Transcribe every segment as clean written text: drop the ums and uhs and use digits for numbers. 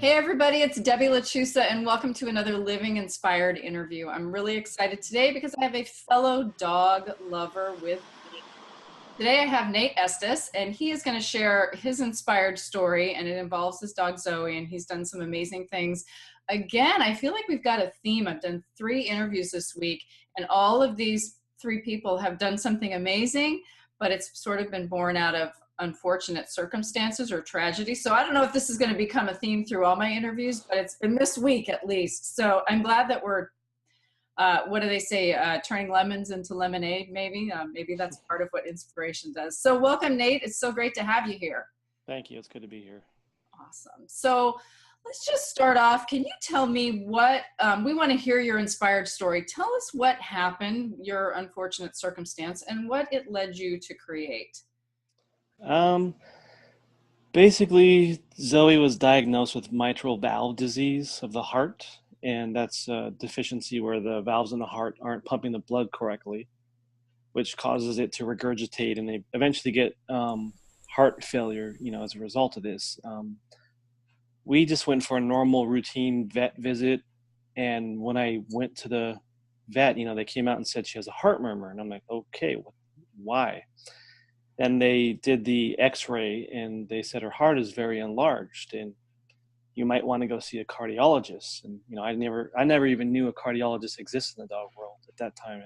Hey everybody, it's Debbie LaChusa and welcome to another Living Inspired interview. I'm really excited today because I have a fellow dog lover with me. Today I have Nate Estes and he is going to share his inspired story, and it involves his dog Zoe, and he's done some amazing things. Again, I feel like we've got a theme. I've done 3 interviews this week and all of these 3 people have done something amazing, but it's sort of been born out of unfortunate circumstances or tragedy. So I don't know if this is going to become a theme through all my interviews, but it's been this week at least. So I'm glad that we're, what do they say, turning lemons into lemonade, maybe? Maybe that's part of what inspiration does. So welcome, Nate. It's so great to have you here. Thank you. It's good to be here. Awesome. So let's just start off. Can you tell me what, we want to hear your inspired story. Tell us what happened, your unfortunate circumstance, and what it led you to create. Basically, Zoe was diagnosed with mitral valve disease of the heart, and that's a deficiency where the valves in the heart aren't pumping the blood correctly, which causes it to regurgitate, and they eventually get heart failure, as a result of this. We just went for a normal routine vet visit, and when I went to the vet, they came out and said she has a heart murmur, and I'm like, okay, why? And they did the x-ray and they said her heart is very enlarged and you might want to go see a cardiologist. And I never even knew a cardiologist existed in the dog world at that time.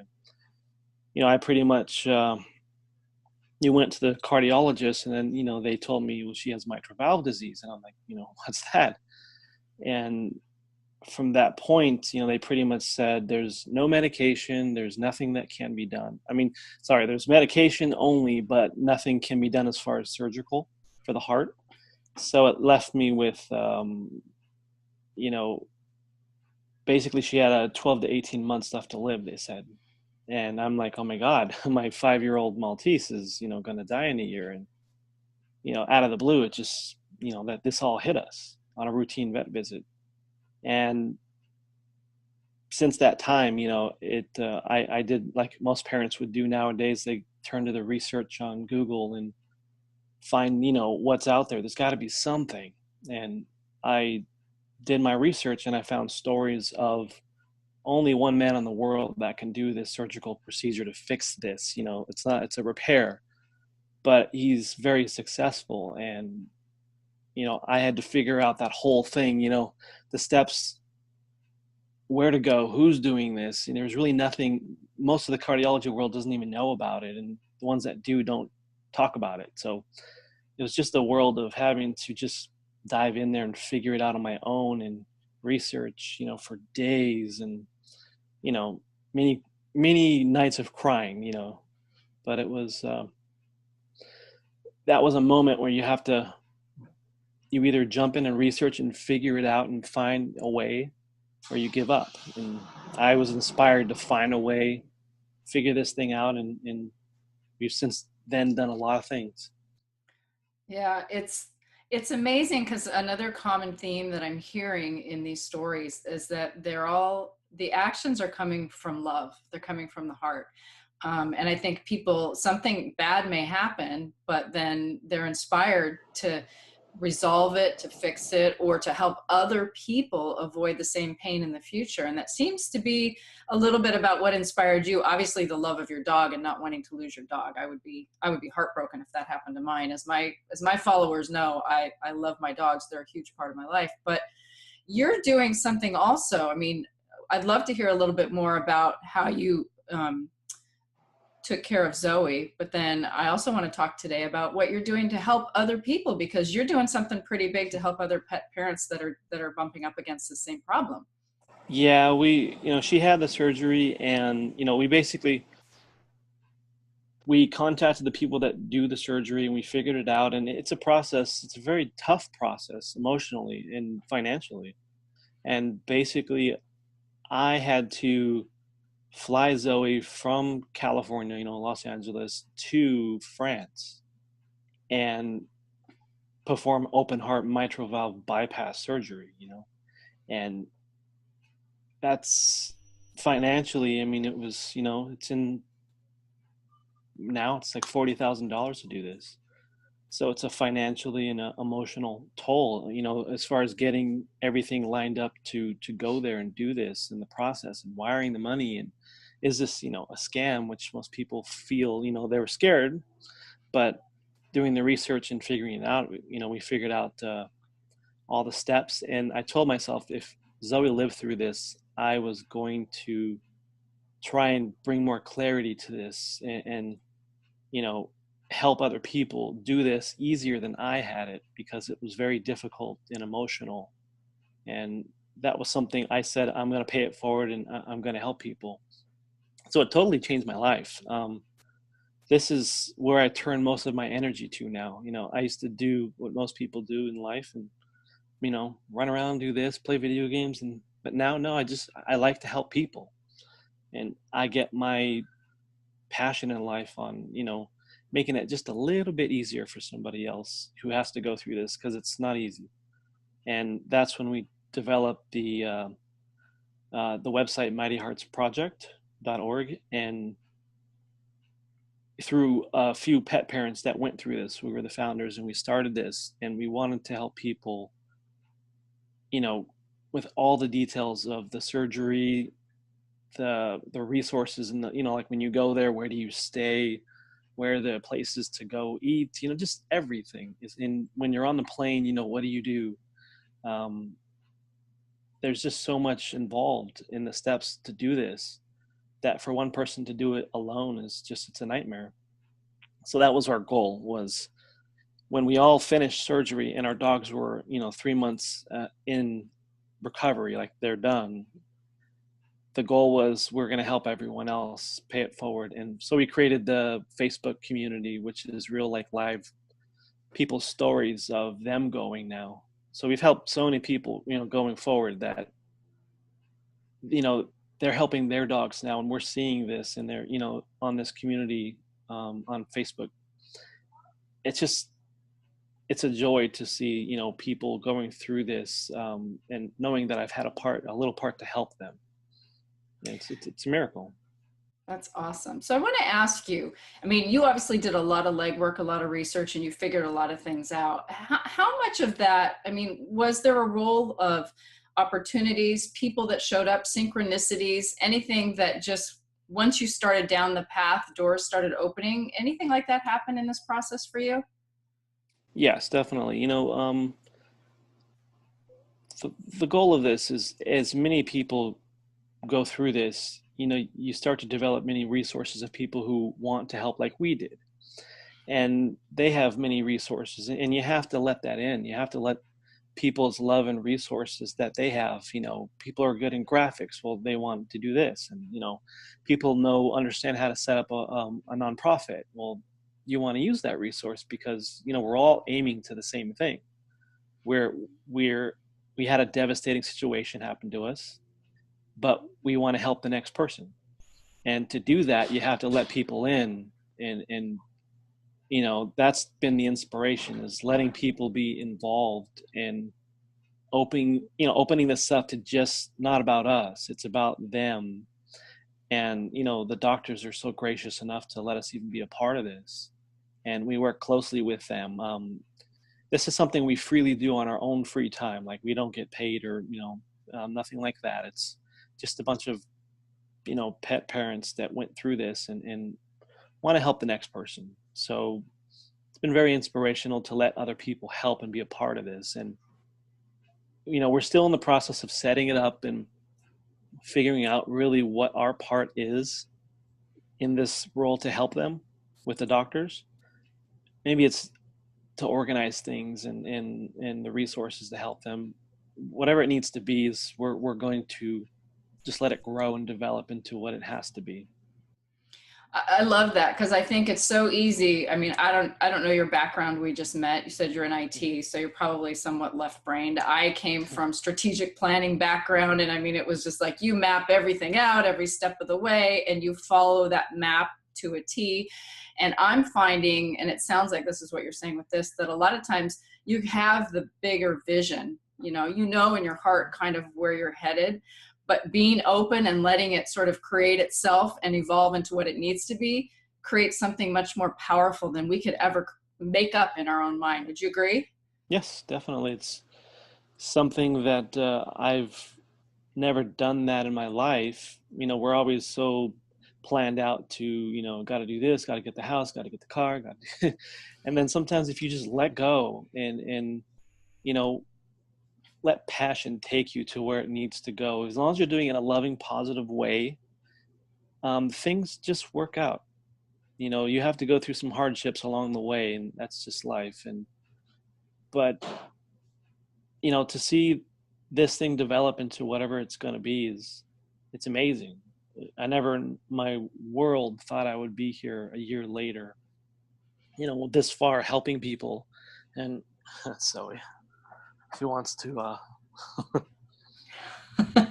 And I pretty much you went to the cardiologist, and then they told me, well, she has mitral valve disease, and I'm like, what's that? And from that point, they pretty much said there's no medication, there's nothing that can be done. There's medication only, but nothing can be done as far as surgical for the heart. So it left me with, basically she had a 12 to 18 months left to live, they said. And I'm like, oh my God, my 5-year-old Maltese is, going to die in a year. And, out of the blue, it just, that this all hit us on a routine vet visit. And since that time, I did like most parents would do nowadays. They turn to the research on Google and find, what's out there. There's got to be something. And I did my research and I found stories of only one man in the world that can do this surgical procedure to fix this. It's a repair, but he's very successful. And, I had to figure out that whole thing, the steps, where to go, who's doing this. And there's really nothing, most of the cardiology world doesn't even know about it. And the ones that do don't talk about it. So it was just a world of having to just dive in there and figure it out on my own and research, for days and, many, many nights of crying, but it was, that was a moment where you either jump in and research and figure it out and find a way, or you give up. And I was inspired to find a way, figure this thing out, and we've since then done a lot of things. Yeah, it's amazing because another common theme that I'm hearing in these stories is that the actions are coming from love. They're coming from the heart. And I think something bad may happen, but then they're inspired to resolve it, to fix it, or to help other people avoid the same pain in the future. And that seems to be a little bit about what inspired you. Obviously the love of your dog and not wanting to lose your dog. I would be heartbroken if that happened to mine. As my followers know, I love my dogs. They're a huge part of my life, but you're doing something also. I'd love to hear a little bit more about how you, took care of Zoe, but then I also want to talk today about what you're doing to help other people, because you're doing something pretty big to help other pet parents that are bumping up against the same problem. Yeah, she had the surgery, and we contacted the people that do the surgery, and we figured it out. And it's a process. It's a very tough process emotionally and financially. And basically I had to fly Zoe from California, Los Angeles, to France and perform open heart mitral valve bypass surgery, and that's financially, it was, it's like $40,000 to do this. So it's a financially and a emotional toll, as far as getting everything lined up to go there and do this in the process and wiring the money. And is this, a scam, which most people feel, they were scared, but doing the research and figuring it out, we figured out all the steps. And I told myself, if Zoe lived through this, I was going to try and bring more clarity to this, and you know help other people do this easier than I had it, because it was very difficult and emotional. And that was something I said, I'm going to pay it forward, and I'm going to help people. So it totally changed my life. This is where I turn most of my energy to now. I used to do what most people do in life, and run around, do this, play video games, and but now, no, I like to help people, and I get my passion in life on making it just a little bit easier for somebody else who has to go through this, because it's not easy. And that's when we developed the website mightyheartsproject.org, and through a few pet parents that went through this, we were the founders, and we started this, and we wanted to help people, you know with all the details of the surgery, the resources, and the, like when you go there, where do you stay, where are the places to go eat, just everything is in. When you're on the plane, what do you do? um, there's just so much involved in the steps to do this, that for one person to do it alone is just, it's a nightmare. So that was our goal, was when we all finished surgery and our dogs were 3 months in recovery, like they're done, the goal was, we're going to help everyone else pay it forward. And so we created the Facebook community, which is real, like, live people's stories of them going now. So we've helped so many people, going forward, that, you know, they're helping their dogs now. And we're seeing this, and they're, on this community, on Facebook. It's just, it's a joy to see, people going through this, and knowing that I've had a little part to help them. It's a miracle. That's awesome. So I want to ask you, I mean, you obviously did a lot of legwork, a lot of research, and you figured a lot of things out. How much of that, I mean, was there a role of opportunities, people that showed up, synchronicities, anything that just, once you started down the path, doors started opening, anything like that happen in this process for you? Yes, definitely. The goal of this is, as many people go through this, you start to develop many resources of people who want to help, like we did. And they have many resources, and you have to let that in. You have to let people's love and resources that they have. People are good in graphics. Well, they want to do this. And, people understand how to set up a nonprofit. Well, you want to use that resource, because, we're all aiming to the same thing. Where we had a devastating situation happen to us, but we want to help the next person. And to do that, you have to let people in. And that's been the inspiration, is letting people be involved, and opening this up to just not about us, it's about them. And the doctors are so gracious enough to let us even be a part of this, and we work closely with them. This is something we freely do on our own free time. Like, we don't get paid, or nothing like that. It's just a bunch of pet parents that went through this, and want to help the next person. So it's been very inspirational to let other people help and be a part of this. And we're still in the process of setting it up and figuring out really what our part is in this role to help them with the doctors. Maybe it's to organize things, and the resources to help them. Whatever it needs to be, is we're going to just let it grow and develop into what it has to be. I love that, because I think it's so easy. I mean, I don't know your background. We just met. You said you're in IT, so you're probably somewhat left-brained. I came from strategic planning background, and I mean, it was just like, you map everything out every step of the way, and you follow that map to a T. And I'm finding, and it sounds like this is what you're saying with this, that a lot of times you have the bigger vision, in your heart kind of where you're headed, but being open and letting it sort of create itself and evolve into what it needs to be creates something much more powerful than we could ever make up in our own mind. Would you agree? Yes, definitely. It's something that I've never done that in my life. We're always so planned out to, got to do this, got to get the house, got to get the car, got to and then sometimes if you just let go and you know, let passion take you to where it needs to go, as long as you're doing it in a loving, positive way, things just work out. You have to go through some hardships along the way, and that's just life. But to see this thing develop into whatever it's going to be it's amazing. I never in my world thought I would be here a year later, this far helping people. And so if he wants to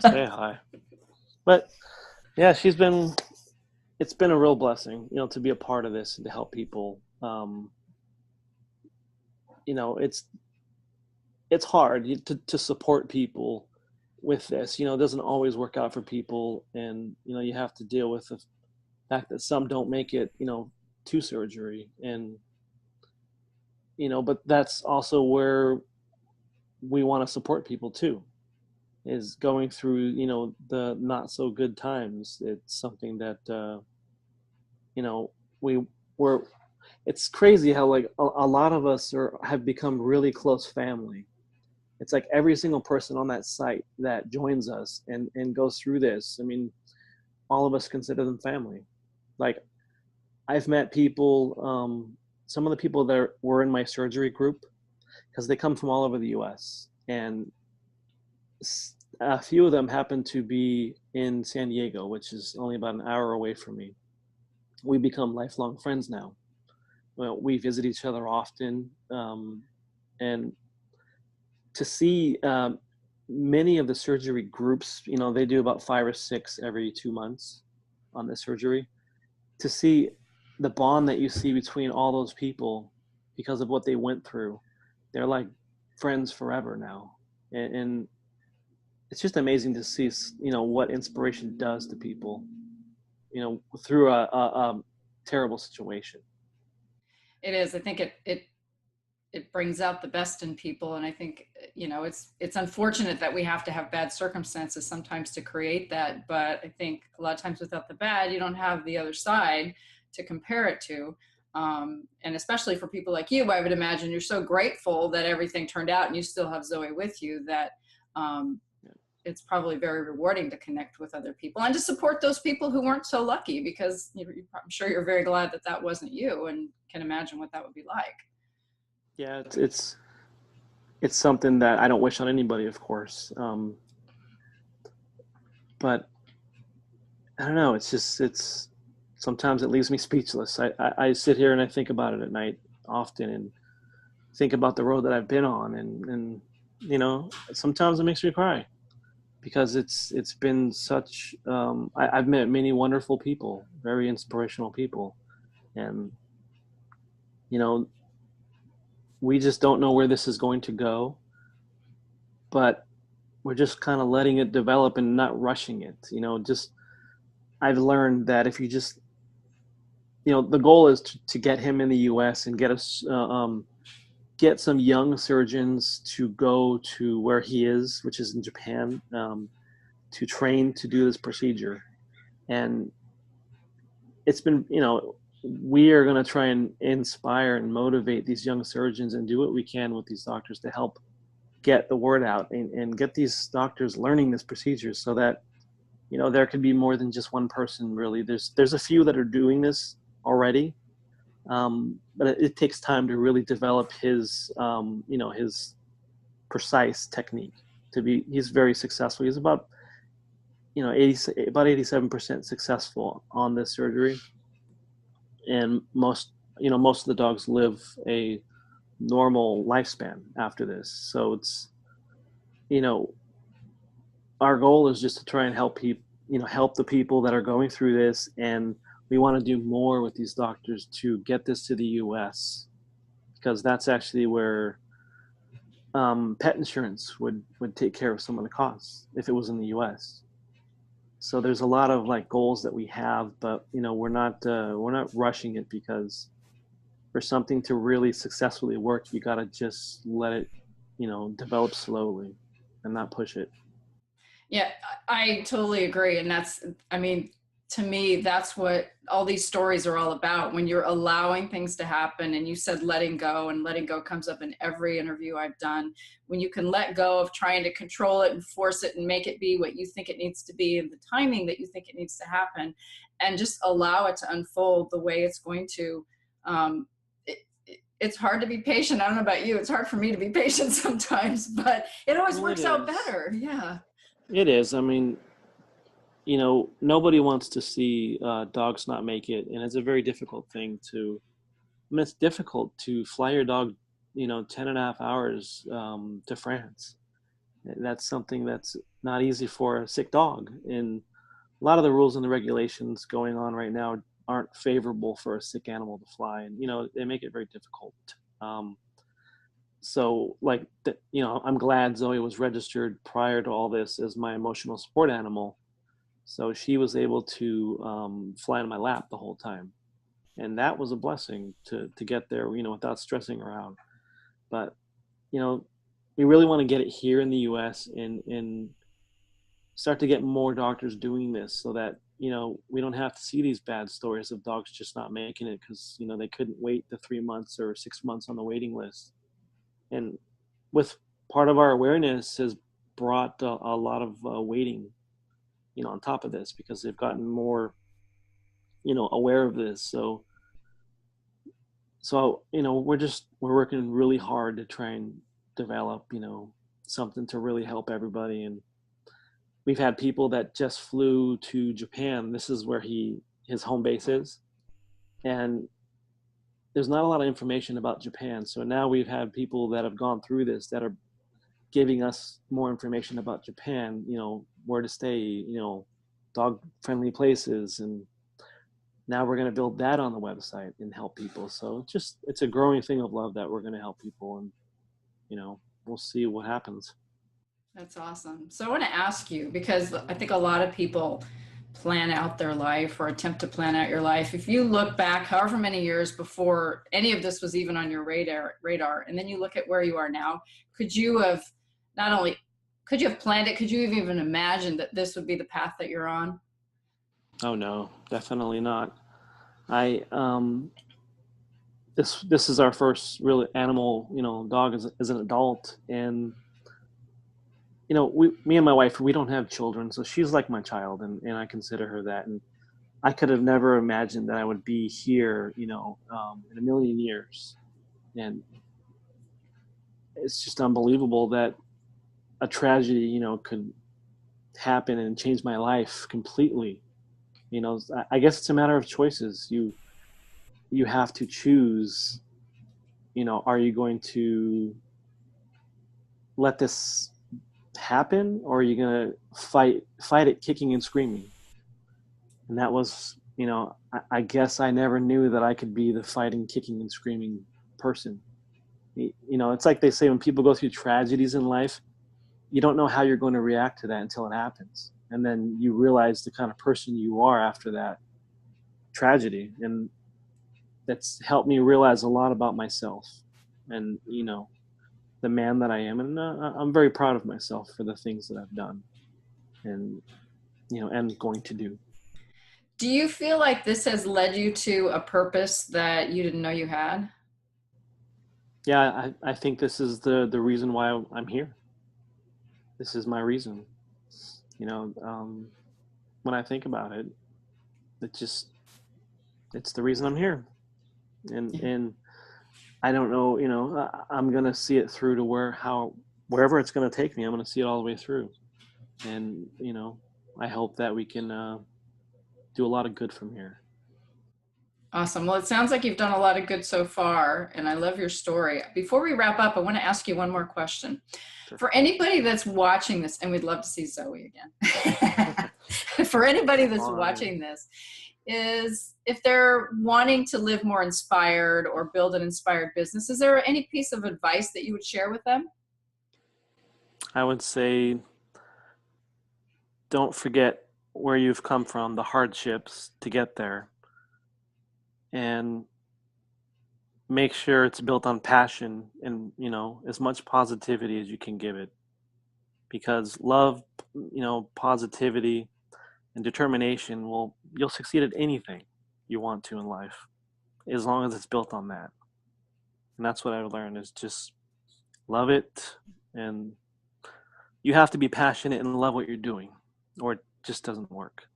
say hi. But yeah, it's been a real blessing, to be a part of this and to help people. You know, it's hard to support people with this. It doesn't always work out for people, and you have to deal with the fact that some don't make it, to surgery. And but that's also where we want to support people too, is going through the not so good times. It's something that you know we were it's crazy how like a lot of us have become really close family. It's like every single person on that site that joins us and goes through this, I mean, all of us consider them family. Like, I've met people, some of the people that were in my surgery group, because they come from all over the US, and a few of them happen to be in San Diego, which is only about an hour away from me. We become lifelong friends now. Well, we visit each other often, and to see many of the surgery groups, they do about 5 or 6 every 2 months on the surgery. To see the bond that you see between all those people because of what they went through, they're like friends forever now. And it's just amazing to see, what inspiration does to people, through a terrible situation. It is. I think it brings out the best in people, and I think it's unfortunate that we have to have bad circumstances sometimes to create that, but I think a lot of times without the bad you don't have the other side to compare it to. And especially for people like you, I would imagine you're so grateful that everything turned out and you still have Zoe with you, that um, it's probably very rewarding to connect with other people and to support those people who weren't so lucky, because I'm sure you're very glad that that wasn't you, and can imagine what that would be like. Yeah, it's something that I don't wish on anybody, of course. But I don't know. It's sometimes it leaves me speechless. I sit here and I think about it at night often, and think about the road that I've been on, and sometimes it makes me cry, because it's been such. I've met many wonderful people, very inspirational people, and you know we just don't know where this is going to go, but we're just kind of letting it develop and not rushing it. Just I've learned that if you just the goal is to get him in the U.S. and get us get some young surgeons to go to where he is, which is in Japan, to train to do this procedure. And it's been, we are going to try and inspire and motivate these young surgeons and do what we can with these doctors to help get the word out, and get these doctors learning this procedure, so that there could be more than just one person. Really, there's a few that are doing this already, but it takes time to really develop his his precise technique to be. He's very successful. He's about 87% successful on this surgery, and most of the dogs live a normal lifespan after this. So it's you know our goal is just to try and help people, help the people that are going through this, and we want to do more with these doctors to get this to the U.S., because that's actually where pet insurance would take care of some of the costs if it was in the U.S. So there's a lot of like goals that we have, but we're not rushing it, because for something to really successfully work, you got to just let it, develop slowly and not push it. Yeah, I totally agree. And that's, I mean, to me, that's what all these stories are all about. When you're allowing things to happen, and you said letting go, and letting go comes up in every interview I've done. When you can let go of trying to control it and force it and make it be what you think it needs to be and the timing that you think it needs to happen, and just allow it to unfold the way it's going to. Um, it's hard to be patient. I don't know about you. It's hard for me to be patient sometimes, but it always Well, it works out is. better. Yeah. It is. I mean, nobody wants to see dogs not make it, and it's a very difficult thing to. I mean, it's difficult to fly your dog, 10 and a half hours to France. That's something that's not easy for a sick dog. And a lot of the rules and the regulations going on right now aren't favorable for a sick animal to fly. And, they make it very difficult. Um, so, like, I'm glad Zoe was registered prior to all this as my emotional support animal. So she was able to fly in my lap the whole time. And that was a blessing to get there, without stressing around. But you know, we really want to get it here in the U.S. and start to get more doctors doing this, so that we don't have to see these bad stories of dogs just not making it because they couldn't wait the 3 months or 6 months on the waiting list. And with part of our awareness has brought a lot of waiting, on top of this, because they've gotten more aware of this. So we're working really hard to try and develop something to really help everybody. And we've had people that just flew to Japan. This is where his home base is, and there's not a lot of information about Japan. So now we've had people that have gone through this that are giving us more information about Japan, where to stay, dog friendly places. And now we're going to build that on the website and help people. So it's a growing thing of love that we're going to help people. And we'll see what happens. That's awesome. So I want to ask you, because I think a lot of people plan out their life or attempt to plan out your life. If you look back however many years before any of this was even on your radar, and then you look at where you are now, could you have not only could you have planned it, could you have even imagined that this would be the path that you're on? Oh no, definitely not. I this is our first real animal, dog as an adult. And me and my wife, we don't have children, so she's like my child, and I consider her that. And I could have never imagined that I would be here, in a million years. And it's just unbelievable that a tragedy, could happen and change my life completely. I guess it's a matter of choices. You have to choose. Are you going to let this happen, or are you going to fight it kicking and screaming? And that was, I guess I never knew that I could be the fighting, kicking, and screaming person. It's like they say, when people go through tragedies in life, you don't know how you're going to react to that until it happens. And then you realize the kind of person you are after that tragedy. And that's helped me realize a lot about myself and, the man that I am. And I'm very proud of myself for the things that I've done and, and going to do. Do you feel like this has led you to a purpose that you didn't know you had? Yeah, I think this is the reason why I'm here. This is my reason. When I think about it, it just it's the reason I'm here. And I don't know, I'm gonna see it through to wherever it's gonna take me. I'm gonna see it all the way through. And I hope that we can do a lot of good from here. Awesome. Well, it sounds like you've done a lot of good so far, and I love your story. Before we wrap up, I want to ask you one more question. Sure. For anybody that's watching this, and we'd love to see Zoe again. For anybody that's watching this, is if they're wanting to live more inspired or build an inspired business, is there any piece of advice that you would share with them? I would say don't forget where you've come from, the hardships to get there. And make sure it's built on passion and, as much positivity as you can give it. Because love, positivity and determination you'll succeed at anything you want to in life as long as it's built on that. And that's what I've learned is just love it. And you have to be passionate and love what you're doing, or it just doesn't work.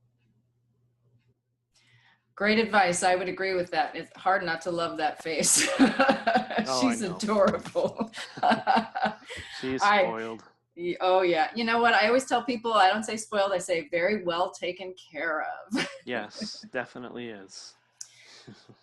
Great advice. I would agree with that. It's hard not to love that face. Oh, I She's know. adorable. She's I, spoiled. oh yeah. You know what? I always tell people I don't say spoiled, I say very well taken care of. Yes, definitely is.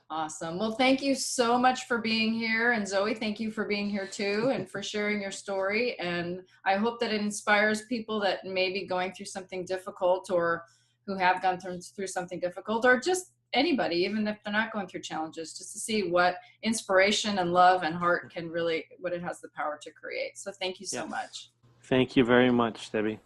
Awesome. Well, thank you so much for being here. And Zoe, thank you for being here too and for sharing your story. And I hope that it inspires people that may be going through something difficult or who have gone through something difficult, or just anybody, even if they're not going through challenges, just to see what inspiration and love and heart can really, what it has the power to create. So thank you so Yes. much. Thank you very much, Debbie.